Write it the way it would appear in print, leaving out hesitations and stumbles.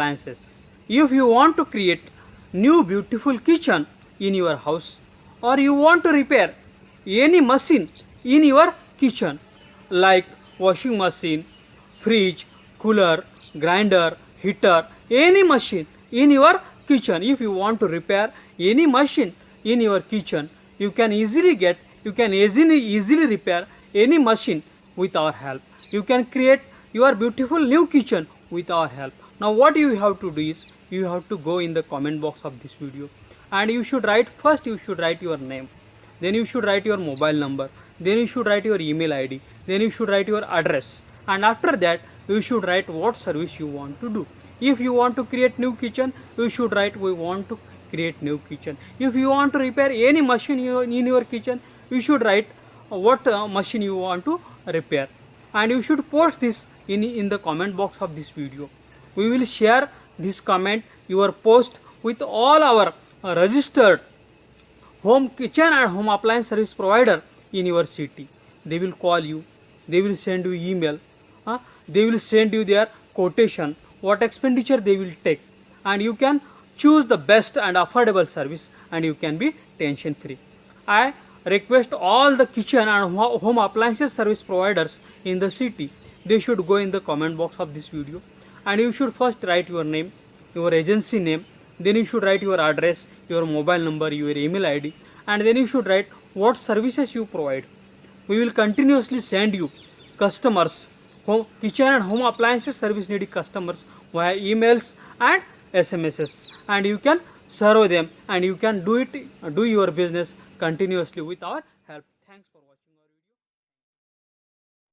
appliances. If you want to create new beautiful kitchen in your house, or you want to repair any machine in your kitchen like washing machine, fridge, cooler, grinder, heater, any machine in your kitchen, if you want to repair any machine in your kitchen, you can easily repair any machine with our help. You can create your beautiful new kitchen with our help. Now what you have to do is, you have to go in the comment box of this video, and you should write your name, then you should write your mobile number, then you should write your email id, then you should write your address, and after that you should write what service you want to do. If you want to create new kitchen, you should write we want to create new kitchen. If you want to repair any machine in your kitchen, you should write what machine you want to repair, and you should post this in the comment box of this video. We will share this comment, your post, with all our registered home kitchen and home appliance service provider in your city. They will call you, they will send you email, they will send you their quotation, what expenditure they will take, and you can choose the best and affordable service, and you can be tension free. I request all the kitchen and home appliances service providers in the city, they should go in the comment box of this video, and you should first write your name, your agency name, then you should write your address, your mobile number, your email id, and then you should write what services you provide. We will continuously send you customers, kitchen and home appliances service needy customers via emails and SMSs, and you can serve them, and you can do your business continuously with our help. Thanks for watching.